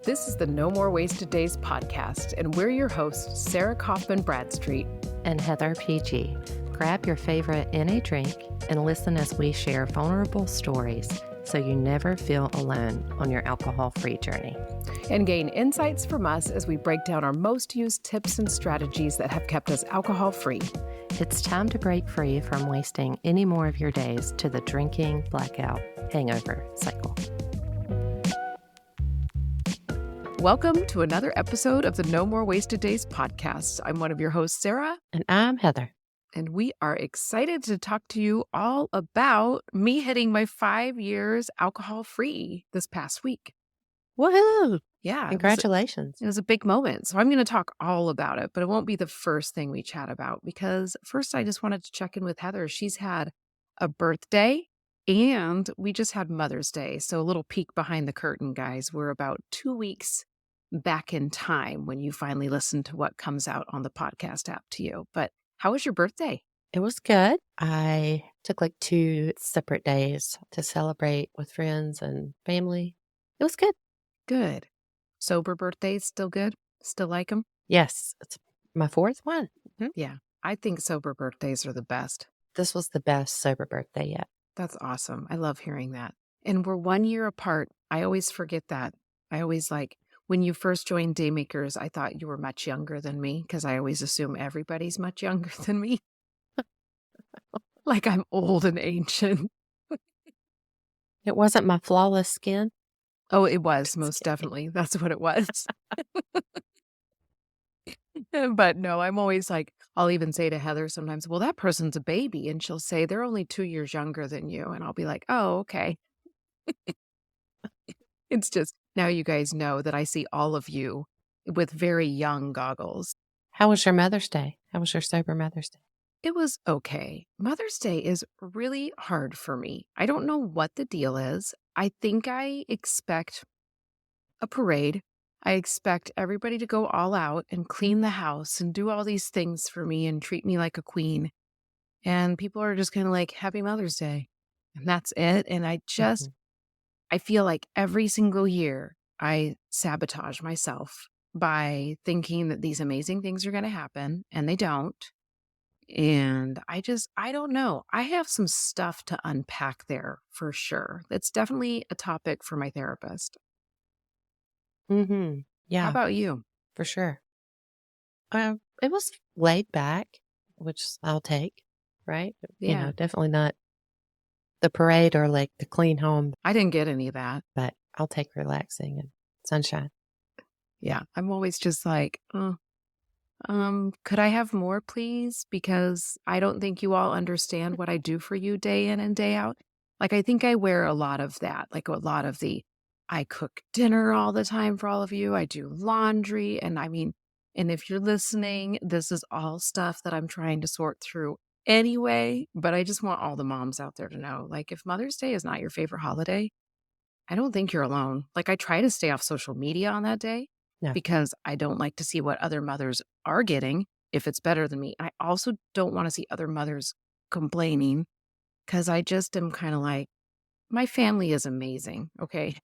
This is the No More Wasted Days podcast, and we're your hosts, Sarah Kaufman Bradstreet and Heather PG. Grab your favorite NA drink and listen as we share vulnerable stories so you never feel alone on your alcohol-free journey. And gain insights from us as we break down our most used tips and strategies that have kept us alcohol-free. It's time to break free from wasting any more of your days to the drinking, blackout, hangover cycle. Welcome to another episode of the No More Wasted Days podcast. I'm one of your hosts, Sarah. And I'm Heather. And we are excited to talk to you all about me hitting my 5 years alcohol-free this past week. Woohoo! Yeah. Congratulations. It was a big moment. So I'm going to talk all about it, but it won't be the first thing we chat about because first I just wanted to check in with Heather. She's had a birthday and we just had Mother's Day. So a little peek behind the curtain, guys. We're about 2 weeks back in time when you finally listen to what comes out on the podcast app to you. But how was your birthday? It was good. I took like 2 separate days to celebrate with friends and family. It was good. Good. Sober birthdays still good? Still like them? Yes, it's my 4th one. Mm-hmm. Yeah, I think sober birthdays are the best. This was the best sober birthday yet. That's awesome. I love hearing that. And we're 1 year apart. I always forget that. I always when you first joined Daymakers, I thought you were much younger than me because I always assume everybody's much younger than me. Like I'm old and ancient. It wasn't my flawless skin. Oh, it was, most definitely. That's what it was. But no, I'm always I'll even say to Heather sometimes, well, that person's a baby. And she'll say, they're only 2 years younger than you. And I'll be like, oh, okay. It's just, now you guys know that I see all of you with very young goggles. How was your Mother's Day? How was your sober Mother's Day? It was okay. Mother's Day is really hard for me. I don't know what the deal is. I think I expect a parade. I expect everybody to go all out and clean the house and do all these things for me and treat me like a queen. And people are just kind of like, Happy Mother's Day. And that's it. And I feel like every single year I sabotage myself by thinking that these amazing things are going to happen and they don't. And I don't know. I have some stuff to unpack there for sure. That's definitely a topic for my therapist. Mm-hmm. Yeah. How about you? For sure. It was laid back, which I'll take, right? Yeah. Definitely not the parade or like the clean home. I didn't get any of that. But I'll take relaxing and sunshine. Yeah. I'm always just like, could I have more, please? Because I don't think you all understand what I do for you day in and day out. I think I wear a lot of that, I cook dinner all the time for all of you. I do laundry. And and if you're listening, this is all stuff that I'm trying to sort through anyway. But I just want all the moms out there to know, if Mother's Day is not your favorite holiday, I don't think you're alone. I try to stay off social media on that day. No. Because I don't like to see what other mothers are getting if it's better than me. I also don't want to see other mothers complaining because I just am kind of my family is amazing. Okay.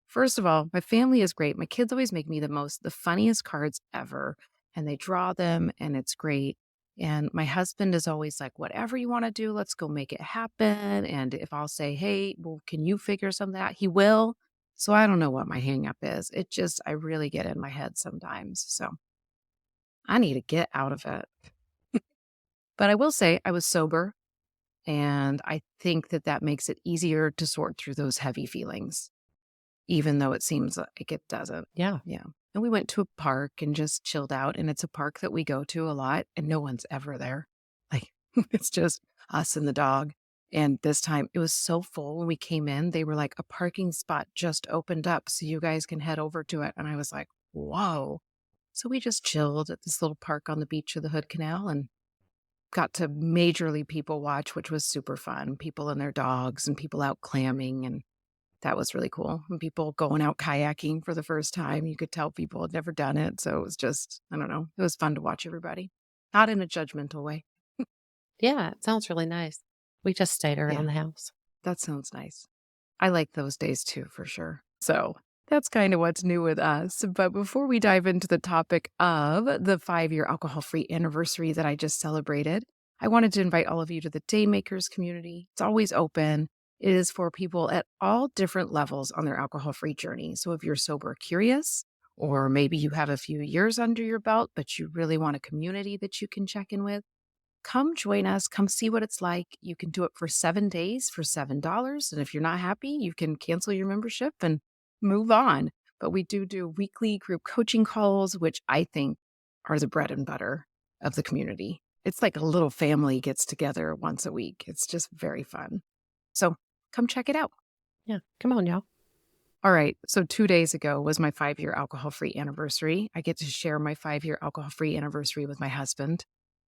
First of all, my family is great. My kids always make me the funniest cards ever, and they draw them and it's great. And my husband is always like, whatever you want to do, let's go make it happen. And if I'll say, hey, well, can you figure something out? He will. So I don't know what my hang up is. I really get in my head sometimes. So I need to get out of it. But I will say I was sober. And I think that makes it easier to sort through those heavy feelings, even though it seems like it doesn't. Yeah. Yeah. And we went to a park and just chilled out. And it's a park that we go to a lot and no one's ever there. It's just us and the dog. And this time it was so full when we came in, they were like, a parking spot just opened up so you guys can head over to it. And I was like, whoa. So we just chilled at this little park on the beach of the Hood Canal and got to majorly people watch, which was super fun. People and their dogs and people out clamming. And that was really cool. And people going out kayaking for the first time. You could tell people had never done it. So it was just, I don't know. It was fun to watch everybody. Not in a judgmental way. Yeah, it sounds really nice. We just stayed around the house. That sounds nice. I like those days too, for sure. So That's kind of what's new with us. But before we dive into the topic of the 5-year alcohol-free anniversary that I just celebrated, I wanted to invite all of you to the Daymakers community. It's always open. It is for people at all different levels on their alcohol-free journey. So if you're sober curious, or maybe you have a few years under your belt, but you really want a community that you can check in with, come join us. Come see what it's like. You can do it for 7 days for $7. And if you're not happy, you can cancel your membership and move on. But we do weekly group coaching calls, which I think are the bread and butter of the community. It's like a little family gets together once a week. It's just very fun. So come check it out. Yeah. Come on, y'all. All right. So 2 days ago was my 5-year alcohol-free anniversary. I get to share my 5-year alcohol-free anniversary with my husband.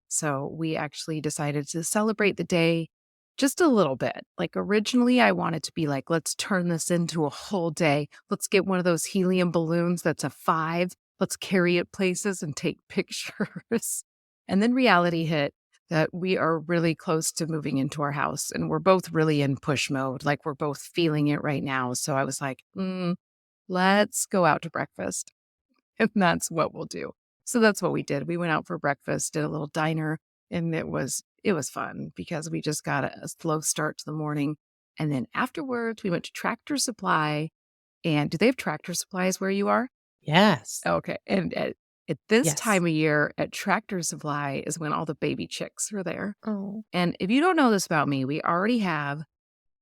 So we actually decided to celebrate the day just a little bit. Like originally, I wanted to be like, let's turn this into a whole day. Let's get one of those helium balloons that's a 5. Let's carry it places and take pictures. And then reality hit that we are really close to moving into our house and we're both really in push mode. Like we're both feeling it right now. So I was like, let's go out to breakfast. And that's what we'll do. So that's what we did. We went out for breakfast at a little diner and it was fun because we just got a slow start to the morning. And then afterwards we went to Tractor Supply. And do they have Tractor Supplies where you are? Yes. Okay. And at this Yes. time of year at Tractor Supply is when all the baby chicks are there. Oh. And if you don't know this about me, we already have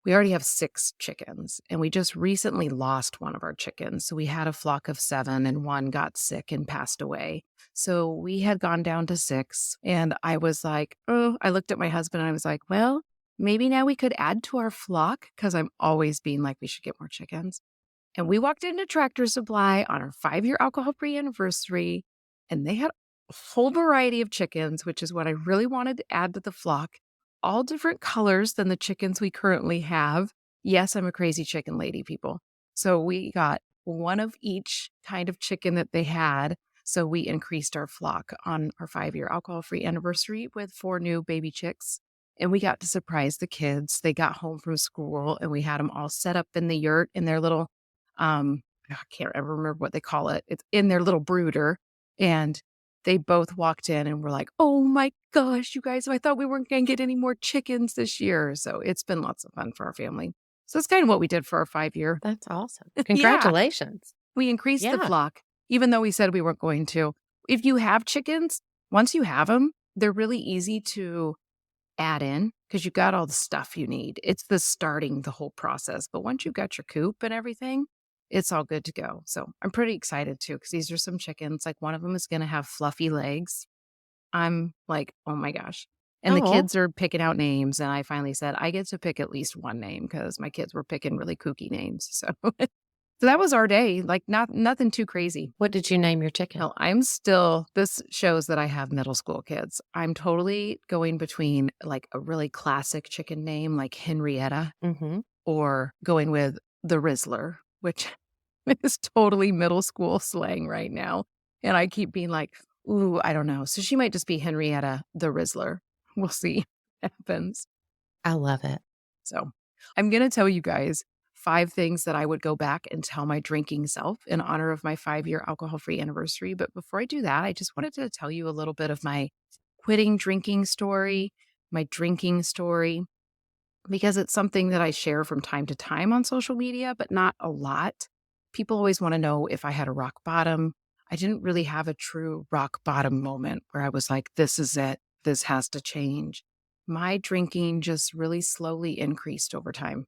6 chickens, and we just recently lost one of our chickens. So we had a flock of 7, and one got sick and passed away. So we had gone down to 6, and I was like, oh, I looked at my husband and I was like, well, maybe now we could add to our flock because I'm always being like, we should get more chickens. And we walked into Tractor Supply on our 5-year alcohol-free anniversary, and they had a whole variety of chickens, which is what I really wanted to add to the flock, all different colors than the chickens we currently have. Yes, I'm a crazy chicken lady, people. So we got one of each kind of chicken that they had. So we increased our flock on our 5-year alcohol-free anniversary with 4 new baby chicks. And we got to surprise the kids. They got home from school and we had them all set up in the yurt in their little I can't ever remember what they call it. It's in their little brooder. And they both walked in and were like, oh my gosh, you guys, I thought we weren't going to get any more chickens this year. So it's been lots of fun for our family. So that's kind of what we did for our 5-year. That's awesome. Yeah. Congratulations. We increased the Yeah. flock, even though we said we weren't going to. If you have chickens, once you have them, they're really easy to add in because you got all the stuff you need. It's the starting the whole process. But once you've got your coop and everything, it's all good to go. So I'm pretty excited too because these are some chickens. Like one of them is going to have fluffy legs. I'm like, oh my gosh. And the Oh, kids are picking out names. And I finally said, I get to pick at least one name because my kids were picking really kooky names. So, so that was our day. Like nothing too crazy. what did you name your chicken? Hell, this shows that I have middle school kids. I'm totally going between like a really classic chicken name like Henrietta Mm-hmm. or going with the Rizzler, which is totally middle school slang right now. And I keep being like, ooh, I don't know. So she might just be Henrietta the Rizzler. We'll see what happens. I love it. So I'm going to tell you guys 5 things that I would go back and tell my drinking self in honor of my 5-year alcohol-free anniversary. But before I do that, I just wanted to tell you a little bit of my quitting drinking story, my drinking story, because it's something that I share from time to time on social media, but not a lot. People always want to know if I had a rock bottom. I didn't really have a true rock bottom moment where I was like, this is it. This has to change. My drinking just really slowly increased over time.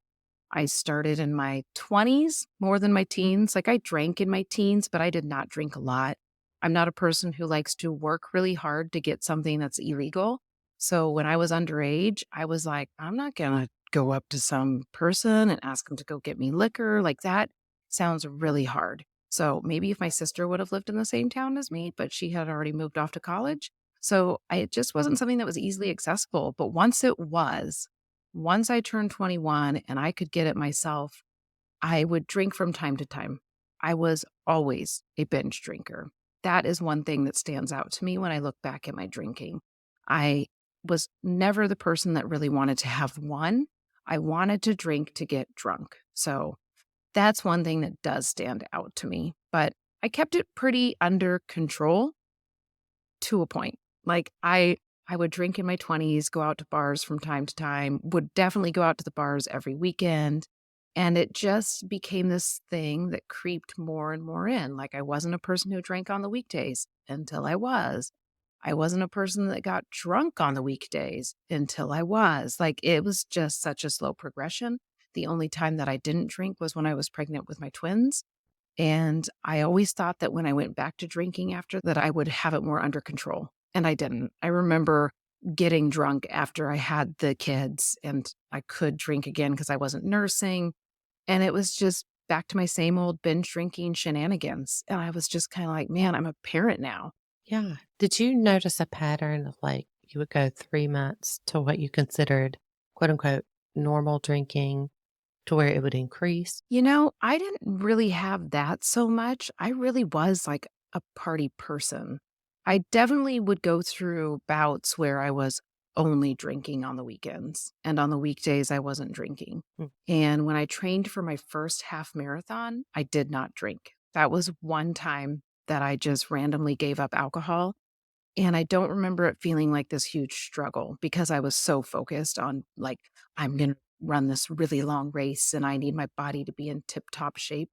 I started in my 20s more than my teens. Like I drank in my teens, but I did not drink a lot. I'm not a person who likes to work really hard to get something that's illegal. So when I was underage, I was like, I'm not going to go up to some person and ask them to go get me liquor. Like that sounds really hard. So maybe if my sister would have lived in the same town as me, but she had already moved off to college. So it just wasn't something that was easily accessible. But once I turned 21 and I could get it myself, I would drink from time to time. I was always a binge drinker. That is one thing that stands out to me when I look back at my drinking. I was never the person that really wanted to have one. I wanted to drink to get drunk. So That's one thing that does stand out to me, but I kept it pretty under control to a point. Like, I would drink in my 20s, go out to bars from time to time, would definitely go out to the bars every weekend, and it just became this thing that creeped more and more in. Like, I wasn't a person who drank on the weekdays until I was. I wasn't a person that got drunk on the weekdays until I was. Like, it was just such a slow progression. The only time that I didn't drink was when I was pregnant with my twins, and I always thought that when I went back to drinking after that, I would have it more under control, and I didn't. I remember getting drunk after I had the kids, and I could drink again because I wasn't nursing, and it was just back to my same old binge drinking shenanigans, and I was just kinda like, "Man, I'm a parent now." Yeah. Did you notice a pattern of like you would go 3 months to what you considered quote unquote normal drinking to where it would increase? I didn't really have that so much. I really was like a party person. I definitely would go through bouts where I was only drinking on the weekends, and on the weekdays, I wasn't drinking. Mm. And when I trained for my first half marathon, I did not drink. That was one time that I just randomly gave up alcohol. And I don't remember it feeling like this huge struggle because I was so focused on, like, I'm going to run this really long race and I need my body to be in tip top shape.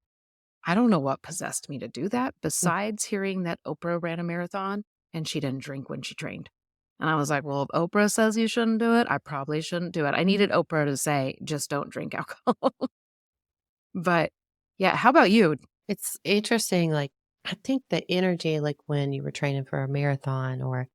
I don't know what possessed me to do that Mm. besides hearing that Oprah ran a marathon and she didn't drink when she trained. And I was like, well, if Oprah says you shouldn't do it, I probably shouldn't do it. I needed Oprah to say, just don't drink alcohol. But yeah, how about you? It's interesting. Like, I think the energy, like when you were training for a marathon or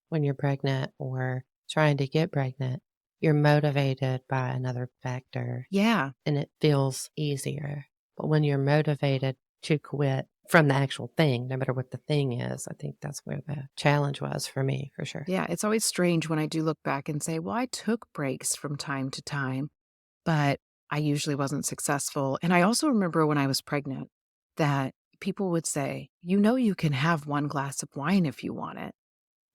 when you're pregnant or trying to get pregnant, you're motivated by another factor Yeah. and it feels easier. But when you're motivated to quit from the actual thing, no matter what the thing is, I think that's where the challenge was for me, for sure. Yeah. It's always strange when I do look back and say, well, I took breaks from time to time, but I usually wasn't successful. And I also remember when I was pregnant that people would say, you can have one glass of wine if you want it.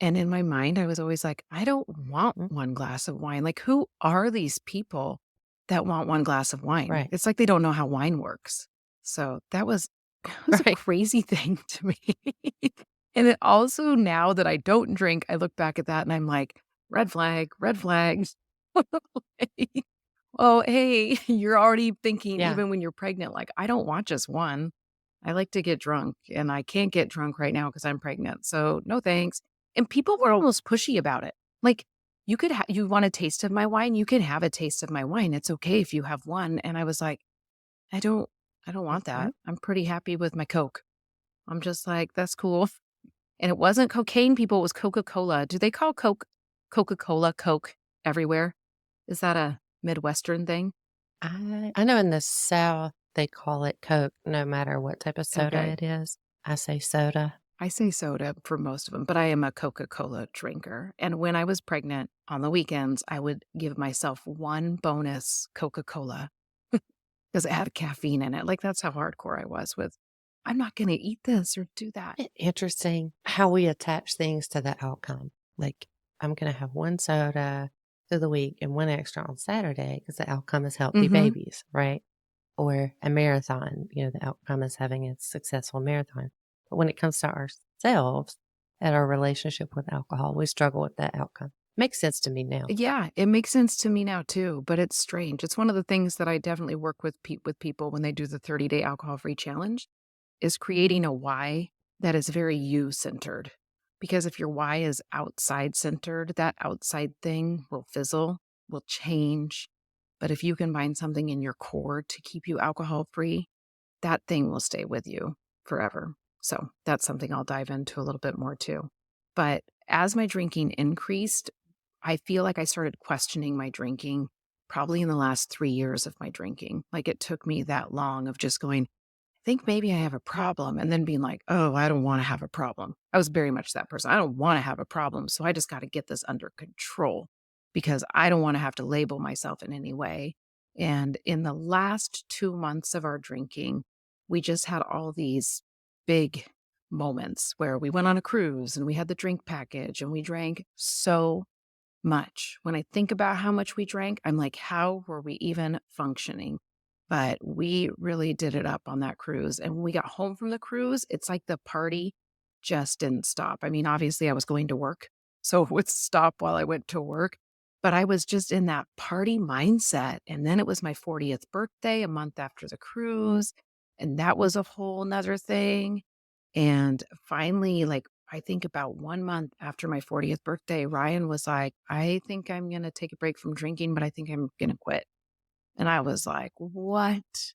And in my mind, I was always like, I don't want Mm. one glass of wine. Like, who are these people that want one glass of wine? Right. It's like they don't know how wine works. So that was, that was a Right. crazy thing to me. And it also, now that I don't drink, I look back at that and I'm like, red flag, red flags. Oh, hey, you're already thinking, Yeah. even when you're pregnant, like, I don't want just one. I like to get drunk, and I can't get drunk right now because I'm pregnant. So no thanks. And people were almost pushy about it. Like, you want a taste of my wine? You can have a taste of my wine. It's okay if you have one. And I was like, I don't, I don't want Okay. that. I'm pretty happy with my Coke. I'm just like, that's cool. And it wasn't cocaine, people, it was Coca-Cola. Do they call Coca-Cola Coke everywhere? Is that a Midwestern thing? I know in the South, they call it Coke no matter what type of soda Okay. it is. I say soda. I say soda for most of them, but I am a Coca-Cola drinker, and when I was pregnant, on the weekends, I would give myself one bonus Coca-Cola because it had caffeine in it. Like, that's how hardcore I was with, "I'm not gonna eat this or do that." Interesting how we attach things to the outcome. Like, I'm going to have one soda through the week and one extra on Saturday because the outcome is healthy Mhm. babies, right? Or a marathon, the outcome is having a successful marathon. But when it comes to ourselves and our relationship with alcohol, we struggle with that outcome. Makes sense to me now. Yeah, it makes sense to me now too, but it's strange. It's one of the things that I definitely work with people when they do the 30-day alcohol-free challenge, is creating a why that is very you-centered. Because if your why is outside-centered, that outside thing will fizzle, will change. But if you can find something in your core to keep you alcohol-free, that thing will stay with you forever. So that's something I'll dive into a little bit more too. But as my drinking increased, I feel like I started questioning my drinking probably in the last 3 years of my drinking. Like, it took me that long of just going, "I think maybe I have a problem," and then being like, "Oh, I don't wanna have a problem." I was very much that person. I don't wanna have a problem, so I just gotta get this under control because I don't wanna have to label myself in any way. And in the last 2 months of our drinking, we just had all these big moments where we went on a cruise and we had the drink package and we drank so much. When I think about how much we drank, I'm like, how were we even functioning? but we really did it up on that cruise, and when we got home from the cruise, it's like the party just didn't stop. I mean, obviously, I was going to work, so it would stop while I went to work, but I was just in that party mindset, and then it was my 40th birthday a month after the cruise, and that was a whole 'nother thing, and finally, like, I think about 1 month after my 40th birthday, Ryan was like, "I think I'm gonna take a break from drinking, but I think I'm gonna quit." And I was like, "What?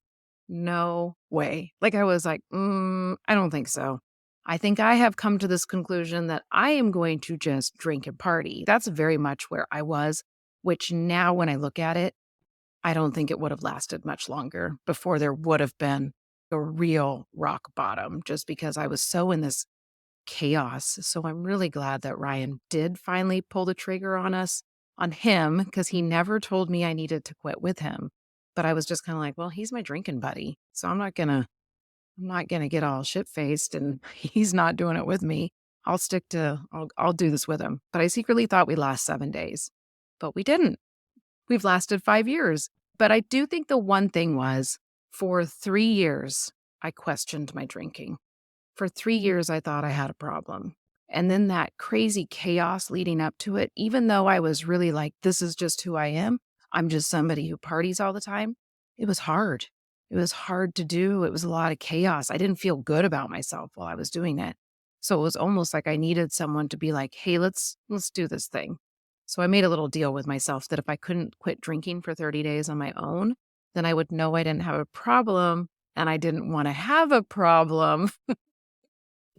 No way." Like, I was like, I don't think so. I think I have come to this conclusion that I am going to just drink and party." That's very much where I was, which now when I look at it, I don't think it would have lasted much longer before there would have been a real rock bottom just because I was so in this chaos. So I'm really glad that Ryan did finally pull the trigger on him, because he never told me I needed to quit with him. But I was just kind of like, well, he's my drinking buddy. So I'm not gonna get all shit faced and he's not doing it with me. I'll do this with him. But I secretly thought we'd last 7 days. But we didn't. We've lasted 5 years. But I do think the one thing was for 3 years, I questioned my drinking. For 3 years, I thought I had a problem. And then that crazy chaos leading up to it, even though I was really like, this is just who I am, I'm just somebody who parties all the time, it was hard. It was hard to do. It was a lot of chaos. I didn't feel good about myself while I was doing it. So it was almost like I needed someone to be like, hey, let's do this thing. So I made a little deal with myself that if I couldn't quit drinking for 30 days on my own, then I would know I didn't have a problem and I didn't want to have a problem.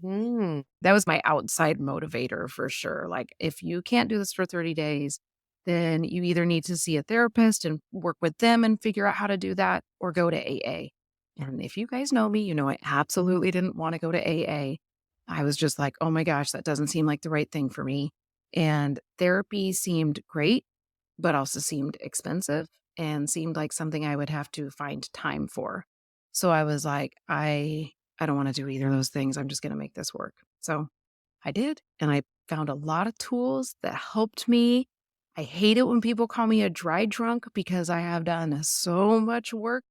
Mm. That was my outside motivator for sure. Like, if you can't do this for 30 days, then you either need to see a therapist and work with them and figure out how to do that or go to AA. And if you guys know me, you know I absolutely didn't want to go to AA. I was just like, oh my gosh, that doesn't seem like the right thing for me. And therapy seemed great, but also seemed expensive and seemed like something I would have to find time for. So I was like, I don't want to do either of those things. I'm just going to make this work. So I did, and I found a lot of tools that helped me. I hate it when people call me a dry drunk because I have done so much work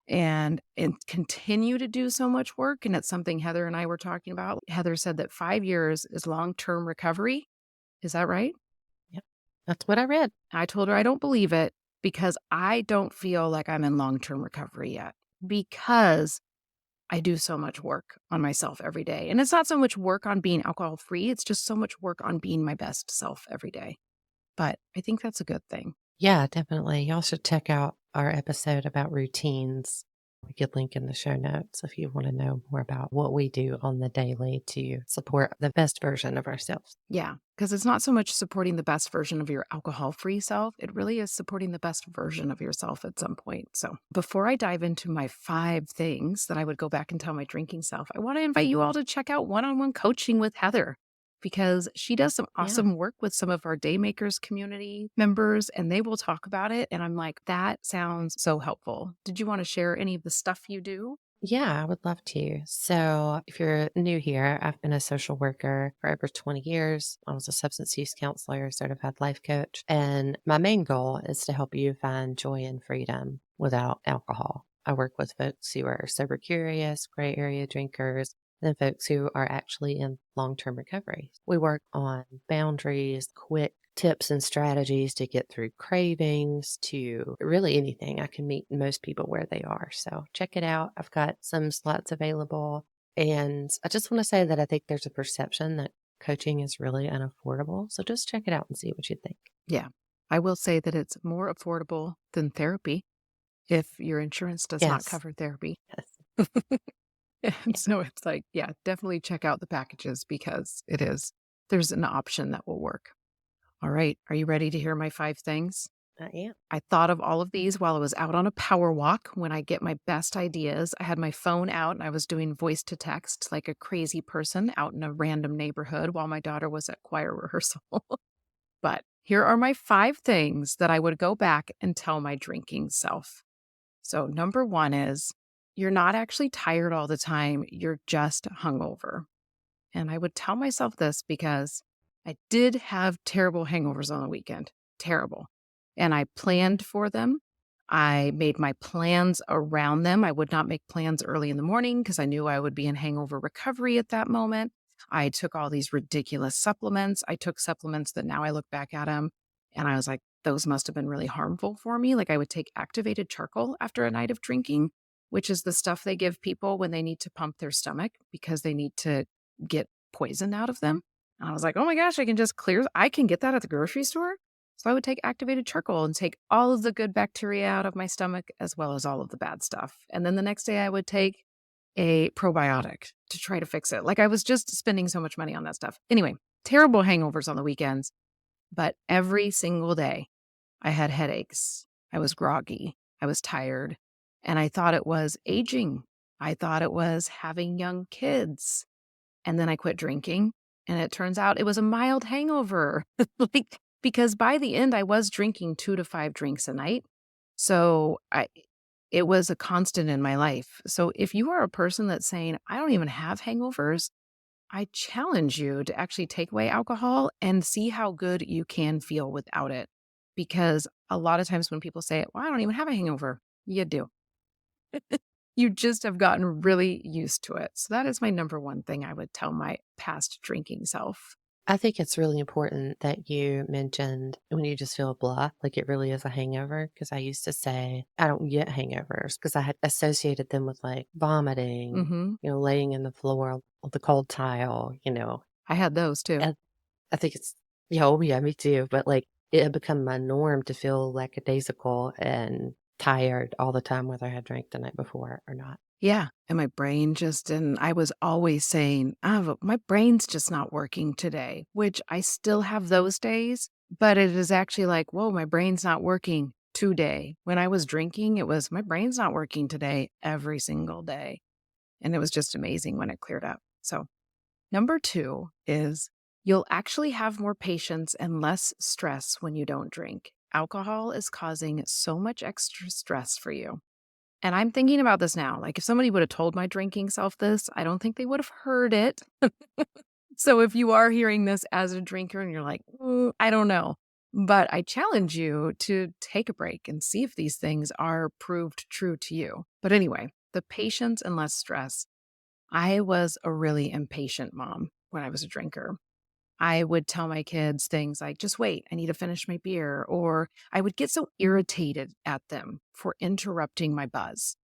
and continue to do so much work, and it's something Heather and I were talking about. Heather said that 5 years is long-term recovery. Is that right? Yep. That's what I read. I told her I don't believe it because I don't feel like I'm in long-term recovery yet because I do so much work on myself every day. And it's not so much work on being alcohol free, it's just so much work on being my best self every day. But I think that's a good thing. Yeah, definitely. Y'all should check out our episode about routines. We could link in the show notes if you want to know more about what we do on the daily to support the best version of ourselves. Yeah, because it's not so much supporting the best version of your alcohol free self, it really is supporting the best version of yourself at some point. So before I dive into my 5 things that I would go back and tell my drinking self, I want to invite you all to check out one on one coaching with Heather, because she does some Yeah. awesome work with some of our Daymakers community members, and they will talk about it. And I'm like, that sounds so helpful. Did you want to share any of the stuff you do? Yeah, I would love to. So, if you're new here, I've been a social worker for over 20 years. I was a substance use counselor, certified life coach. And my main goal is to help you find joy and freedom without alcohol. I work with folks who are sober curious, gray area drinkers, and folks who are actually in long term recovery. We work on boundaries, quick tips and strategies to get through cravings, to really anything. I can meet most people where they are. So check it out. I've got some slots available. And I just want to say that I think there's a perception that coaching is really unaffordable. So just check it out and see what you think. Yeah. I will say that it's more affordable than therapy if your insurance does not Yes. cover therapy. Yes. And Yeah, so it's like, yeah, definitely check out the packages because there's an option that will work. All right. Are you ready to hear my 5 things? I am. I thought of all of these while I was out on a power walk when I get my best ideas. I had my phone out and I was doing voice to text like a crazy person out in a random neighborhood while my daughter was at choir rehearsal. But here are my 5 things that I would go back and tell my drinking self. So, number 1 is you're not actually tired all the time, you're just hungover. And I would tell myself this because I did have terrible hangovers on the weekend, terrible. And I planned for them. I made my plans around them. I would not make plans early in the morning because I knew I would be in hangover recovery at that moment. I took all these ridiculous supplements. I took supplements that now I look back at them and I was like, those must have been really harmful for me. Like I would take activated charcoal after a night of drinking, which is the stuff they give people when they need to pump their stomach because they need to get poison out of them. And I was like, oh my gosh, I can get that at the grocery store. So I would take activated charcoal and take all of the good bacteria out of my stomach as well as all of the bad stuff. And then the next day I would take a probiotic to try to fix it. Like I was just spending so much money on that stuff. Anyway, terrible hangovers on the weekends, but every single day I had headaches. I was groggy. I was tired. And I thought it was aging. I thought it was having young kids. And then I quit drinking, and it turns out it was a mild hangover. Like, because by the end, I was drinking 2 to 5 drinks a night. So it was a constant in my life. So if you are a person that's saying, I don't even have hangovers, I challenge you to actually take away alcohol and see how good you can feel without it. Because a lot of times when people say, well, I don't even have a hangover, you do. You just have gotten really used to it. So that is my number one thing I would tell my past drinking self. I think it's really important that you mentioned when you just feel blah, like it really is a hangover. Because I used to say, I don't get hangovers because I had associated them with like vomiting, Mhm. laying in the floor on the cold tile. I had those too. And I think it's, yeah, oh, yeah, me too. But like it had become my norm to feel lackadaisical and tired all the time, whether I had drank the night before or not. Yeah, and my brain just and I was always saying, "Oh, my brain's just not working today," which I still have those days, but it is actually like, "Whoa, my brain's not working today." When I was drinking, it was, "My brain's not working today," every single day, and it was just amazing when it cleared up. So, number 2 is you'll actually have more patience and less stress when you don't drink. Alcohol is causing so much extra stress for you. And I'm thinking about this now. Like, if somebody would have told my drinking self this, I don't think they would have heard it. So, if you are hearing this as a drinker and you're like, I don't know. But I challenge you to take a break and see if these things are proved true to you. But anyway, the patience and less stress. I was a really impatient mom when I was a drinker. I would tell my kids things like, just wait, I need to finish my beer. Or I would get so irritated at them for interrupting my buzz.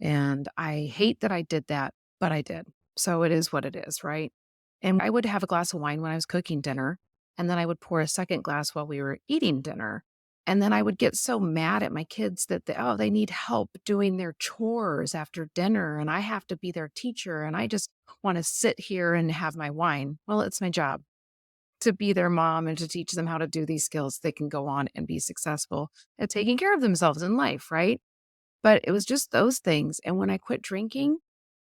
And I hate that I did that, but I did. So it is what it is, right? And I would have a glass of wine when I was cooking dinner. And then I would pour a second glass while we were eating dinner. And then I would get so mad at my kids that they need help doing their chores after dinner. And I have to be their teacher. And I just want to sit here and have my wine. Well, it's my job to be their mom and to teach them how to do these skills. They can go on and be successful at taking care of themselves in life, right? But it was just those things. And when I quit drinking,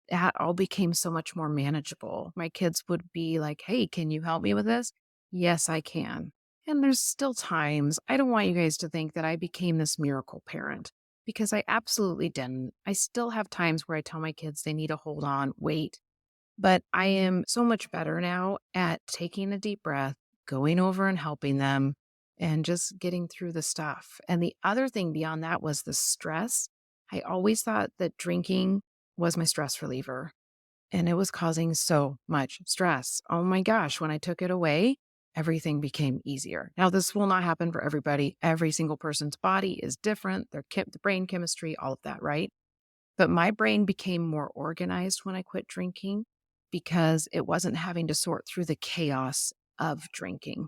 that all became so much more manageable. My kids would be like, hey, can you help me with this? Yes, I can. And there's still times, I don't want you guys to think that I became this miracle parent because I absolutely didn't. I still have times where I tell my kids they need to hold on, wait. But I am so much better now at taking a deep breath, going over and helping them, and just getting through the stuff. And the other thing beyond that was the stress. I always thought that drinking was my stress reliever, and it was causing so much stress. Oh my gosh, when I took it away, everything became easier. Now, this will not happen for everybody. Every single person's body is different, the brain chemistry, all of that, right? But my brain became more organized when I quit drinking because it wasn't having to sort through the chaos of drinking.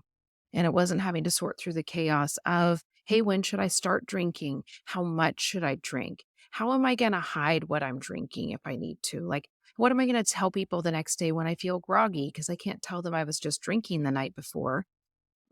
And it wasn't having to sort through the chaos of, hey, when should I start drinking? How much should I drink? How am I going to hide what I'm drinking if I need to? Like, what am I going to tell people the next day when I feel groggy? Because I can't tell them I was just drinking the night before.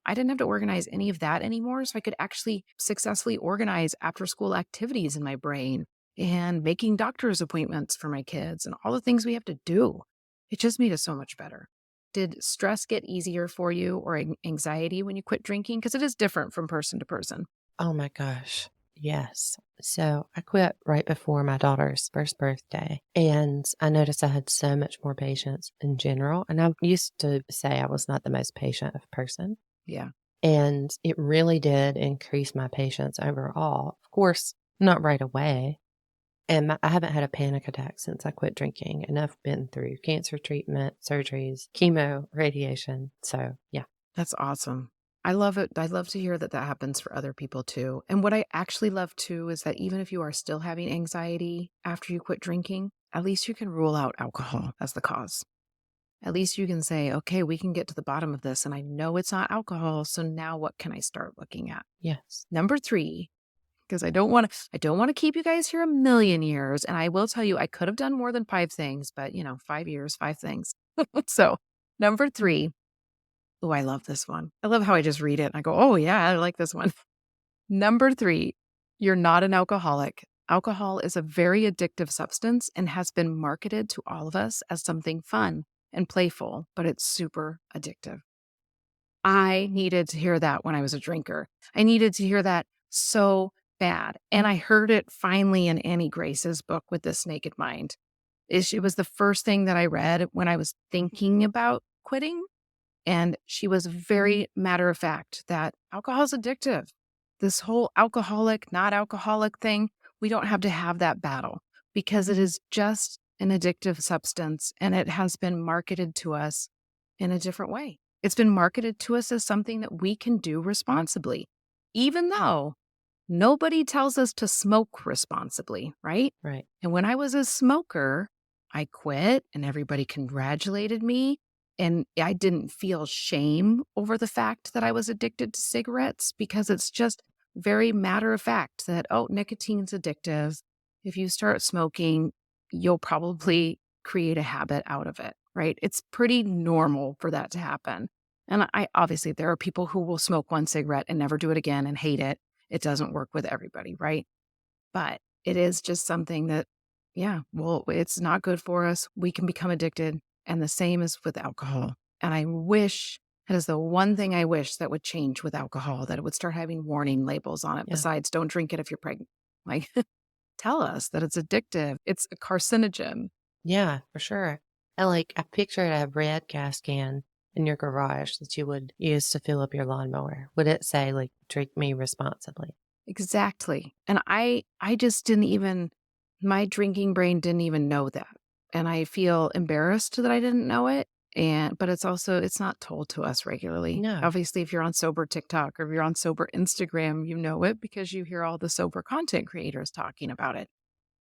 I didn't have to organize any of that anymore. So I could actually successfully organize after school activities in my brain and making doctor's appointments for my kids and all the things we have to do. It just made it so much better. Did stress get easier for you or anxiety when you quit drinking? Because it is different from person to person. Oh my gosh. Yes. So I quit right before my daughter's first birthday. And I noticed I had so much more patience in general. And I used to say I was not the most patient of person. Yeah. And it really did increase my patience overall. Of course, Not right away. And I haven't had a panic attack since I quit drinking, and I've been through cancer treatment, surgeries, chemo, radiation. So, yeah. That's awesome. I love it. I love to hear that that happens for other people too. And what I actually love too is that even if you are still having anxiety after you quit drinking, at least you can rule out alcohol as the cause. At least you can say, okay, we can get to the bottom of this. And I know it's not alcohol. So now what can I start looking at? Yes. Number three, because I don't want to keep you guys here a million years. And I will tell you, I could have done more than five things, but 5 years, five things. So number three, oh, I love this one. I love how I just read it and I go, oh, yeah, I like this one. Number three, you're not an alcoholic. Alcohol is a very addictive substance and has been marketed to all of us as something fun and playful, but it's super addictive. I needed to hear that when I was a drinker. I needed to hear that so bad. And I heard it finally in Annie Grace's book with This Naked Mind. It was the first thing that I read when I was thinking about quitting. And she was very matter of fact that alcohol is addictive. This whole alcoholic, not alcoholic thing, we don't have to have that battle because it is just an addictive substance and it has been marketed to us in a different way. It's been marketed to us as something that we can do responsibly, even though nobody tells us to smoke responsibly, right? Right. And when I was a smoker, I quit and everybody congratulated me. And I didn't feel shame over the fact that I was addicted to cigarettes because it's just very matter of fact that, oh, nicotine's addictive. If you start smoking, you'll probably create a habit out of it, right? It's pretty normal for that to happen. And I obviously, there are people who will smoke one cigarette and never do it again and hate it. It doesn't work with everybody, right? But it is just something that, yeah, well, it's not good for us. We can become addicted. And the same is with alcohol. And I wish, that is the one thing I wish that would change with alcohol, that it would start having warning labels on it Yeah. besides don't drink it if you're pregnant. Like, tell us that it's addictive, it's a carcinogen. Yeah, for sure. And like, I pictured a red gas can in your garage that you would use to fill up your lawnmower. Would it say, like, drink me responsibly? Exactly. And I just didn't even, my drinking brain didn't even know that. And I feel embarrassed that I didn't know it. And but it's not told to us regularly. No. Obviously, if you're on sober TikTok or if you're on sober Instagram, you know it because you hear all the sober content creators talking about it.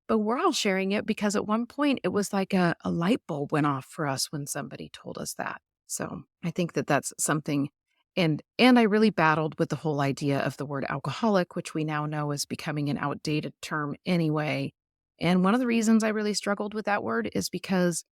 But we're all sharing it because at one point it was like a light bulb went off for us when somebody told us that. So I think that that's something. And I really battled with the whole idea of the word alcoholic, which we now know is becoming an outdated term anyway. And one of the reasons I really struggled with that word is because,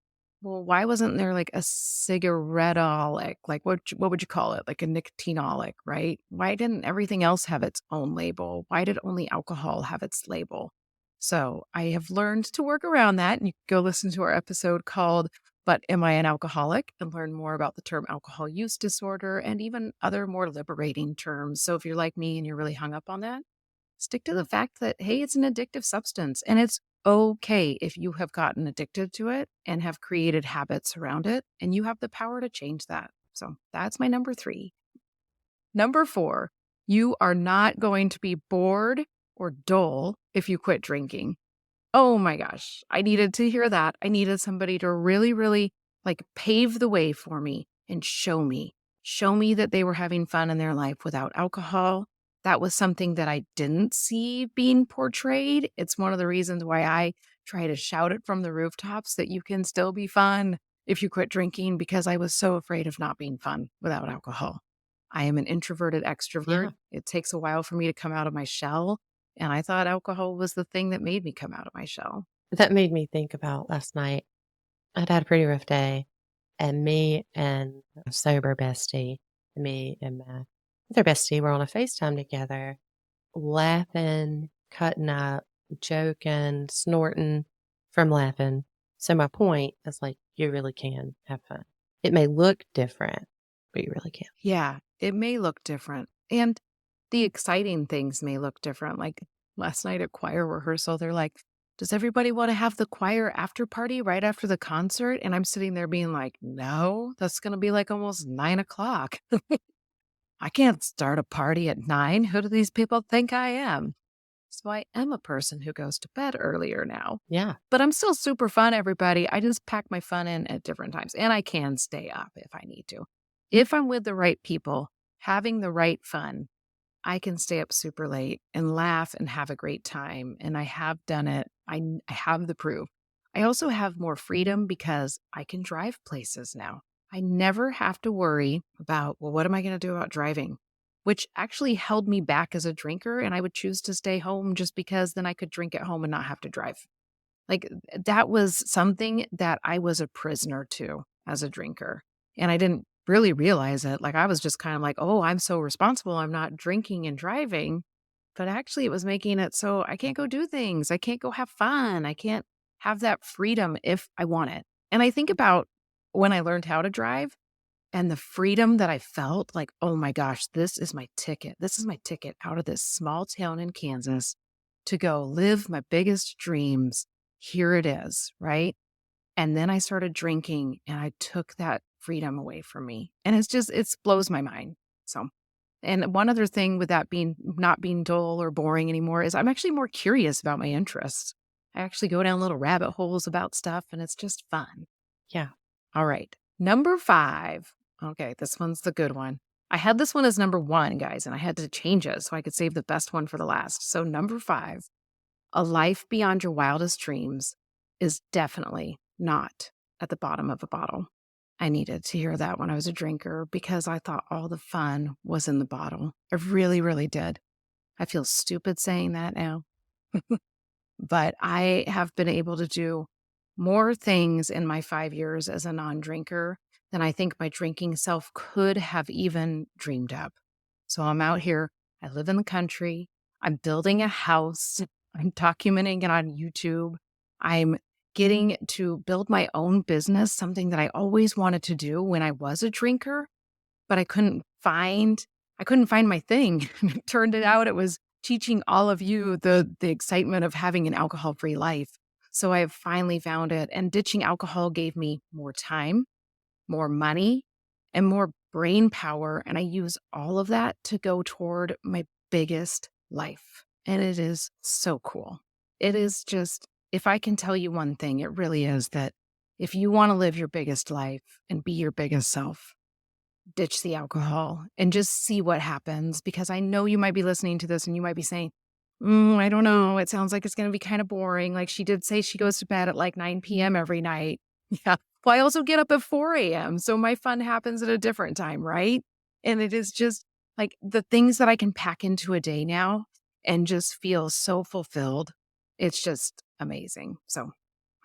well, why wasn't there like a cigaretteaholic? Like what would you call it? Like a nicotineaholic, right? Why didn't everything else have its own label? Why did only alcohol have its label? So I have learned to work around that. And you can go listen to our episode called But Am I an Alcoholic? And learn more about the term alcohol use disorder and even other more liberating terms. So if you're like me and you're really hung up on that, stick to the fact that, hey, it's an addictive substance and it's okay if you have gotten addicted to it and have created habits around it and you have the power to change that. So that's my number three. Number four, you are not going to be bored or dull if you quit drinking. Oh my gosh, I needed to hear that. I needed somebody to really, really like pave the way for me and show me that they were having fun in their life without alcohol. That was something that I didn't see being portrayed. It's one of the reasons why I try to shout it from the rooftops that you can still be fun if you quit drinking because I was so afraid of not being fun without alcohol. I am an introverted extrovert. Yeah. It takes a while for me to come out of my shell. And I thought alcohol was the thing that made me come out of my shell. That made me think about last night. I'd had a pretty rough day, and me and a sober bestie, me and my other bestie were on a FaceTime together, laughing, cutting up, joking, snorting from laughing. So my point is like, you really can have fun. It may look different, but you really can. Yeah, it may look different. And the exciting things may look different. Like last night at choir rehearsal, they're like, does everybody want to have the choir after party right after the concert? And I'm sitting there being like, no, that's going to be like almost 9 o'clock. I can't start a party at 9. Who do these people think I am? So I am a person who goes to bed earlier now. Yeah. But I'm still super fun, everybody. I just pack my fun in at different times, and I can stay up if I need to. If I'm with the right people, having the right fun, I can stay up super late and laugh and have a great time, and I have done it. I have the proof. I also have more freedom because I can drive places now. I never have to worry about, well, what am I going to do about driving? Which actually held me back as a drinker, and I would choose to stay home just because then I could drink at home and not have to drive. Like, that was something that I was a prisoner to as a drinker, and I didn't really realize it. Like, I was just kind of like, "Oh, I'm so responsible, I'm not drinking and driving," but actually it was making it so I can't go do things, I can't go have fun, I can't have that freedom if I want it. And I think about when I learned how to drive and the freedom that I felt, like, "Oh my gosh, this is my ticket. This is my ticket out of this small town in Kansas to go live my biggest dreams. Here it is," right? And then I started drinking and I took that freedom away from me. And it blows my mind. So, and one other thing with that being not being dull or boring anymore is I'm actually more curious about my interests. I actually go down little rabbit holes about stuff and it's just fun. Yeah. All right. Number 5. Okay, this one's the good one. I had this one as number 1, guys, and I had to change it so I could save the best one for the last. So, number 5, a life beyond your wildest dreams is definitely not at the bottom of a bottle. I needed to hear that when I was a drinker because I thought all the fun was in the bottle. I really, really did. I feel stupid saying that now, but I have been able to do more things in my 5 years as a non-drinker than I think my drinking self could have even dreamed up. So I'm out here, I live in the country, I'm building a house, I'm documenting it on YouTube, I'm getting to build my own business, something that I always wanted to do when I was a drinker, but I couldn't find my thing. It turned it out it was teaching all of you the excitement of having an alcohol-free life. So I have finally found it, and ditching alcohol gave me more time, more money, and more brain power, and I use all of that to go toward my biggest life, and it is so cool. It is just if I can tell you one thing, it really is that if you wanna live your biggest life and be your biggest self, ditch the alcohol and just see what happens, because I know you might be listening to this and you might be saying, I don't know. It sounds like it's going to be kind of boring. Like she did say she goes to bed at like 9 p.m. every night. Yeah. Well, I also get up at 4 a.m. So my fun happens at a different time, right? And it is just like the things that I can pack into a day now and just feel so fulfilled. It's just amazing. So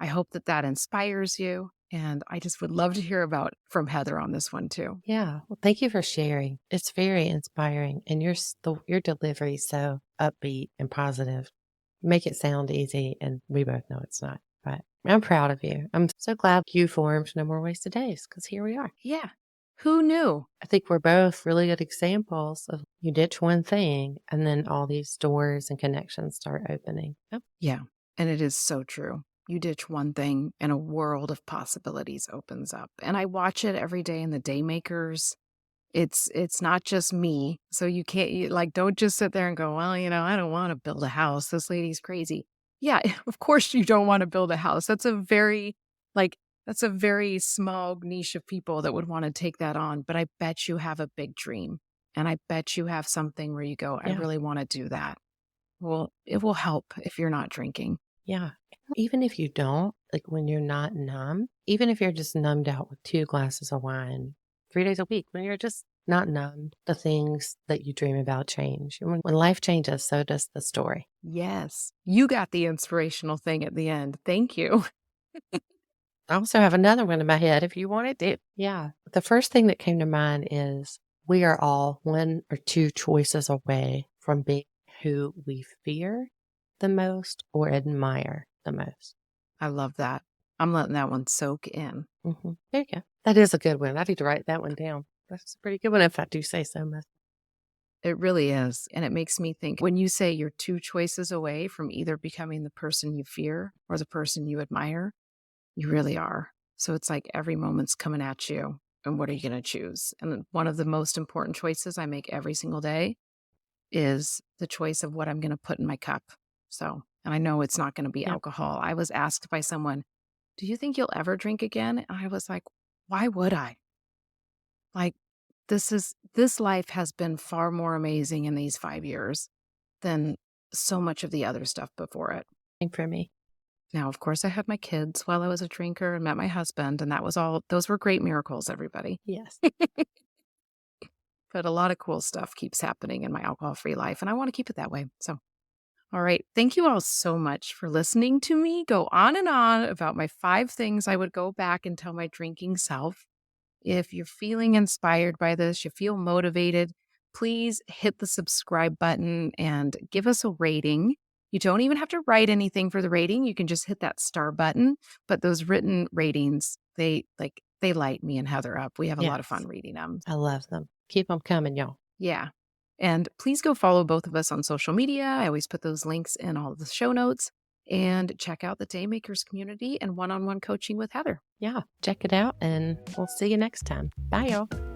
I hope that that inspires you. And I just would love to hear about from Heather on this one too. Yeah. Well, thank you for sharing. It's very inspiring. And your delivery is so upbeat and positive. You make it sound easy, and we both know it's not. But I'm proud of you. I'm so glad you formed No More Wasted Days because here we are. Yeah. Who knew? I think we're both really good examples of you ditch one thing and then all these doors and connections start opening. Yep. Yeah. And it is so true. You ditch one thing and a world of possibilities opens up. And I watch it every day in the Daymakers. It's not just me. So you can't like don't just sit there and go, well, I don't want to build a house. This lady's crazy. Yeah, of course you don't want to build a house. Like that's a very small niche of people that would want to take that on. But I bet you have a big dream. And I bet you have something where you go, I Yeah. really want to do that. Well, it will help if you're not drinking. Yeah. Even if you don't, like when you're not numb, even if you're just numbed out with 2 glasses of wine 3 days a week, when you're just not numb, the things that you dream about change. And when life changes, so does the story. Yes. You got the inspirational thing at the end. Thank you. I also have another one in my head if you wanted to. Yeah. The first thing that came to mind is we are all 1 or 2 choices away from being who we fear the most or admire the most. I love that. I'm letting that one soak in. There you go. That is a good one. I need to write that one down. That's a pretty good one if I do say so myself. It really is. And it makes me think when you say you're 2 choices away from either becoming the person you fear or the person you admire, you really are. So it's like every moment's coming at you. And what are you going to choose? And one of the most important choices I make every single day is the choice of what I'm going to put in my cup. So, and I know it's not going to be Yep. alcohol. I was asked by someone, "Do you think you'll ever drink again?" And I was like, "Why would I? Like, this life has been far more amazing in these 5 years than so much of the other stuff before it." Same for me. Now, of course, I had my kids while I was a drinker and met my husband, and that was all, those were great miracles, everybody. Yes. But a lot of cool stuff keeps happening in my alcohol free life, and I want to keep it that way. So, all right. Thank you all so much for listening to me go on and on about my 5 things I would go back and tell my drinking self. If you're feeling inspired by this, you feel motivated, please hit the subscribe button and give us a rating. You don't even have to write anything for the rating. You can just hit that star button. But those written ratings, they light me and Heather up. We have a lot of Yes. fun reading them. I love them. Keep them coming, y'all. Yeah. And please go follow both of us on social media. I always put those links in all of the show notes. And check out the Daymakers community and one-on-one coaching with Heather. Yeah. Check it out and we'll see you next time. Bye, y'all.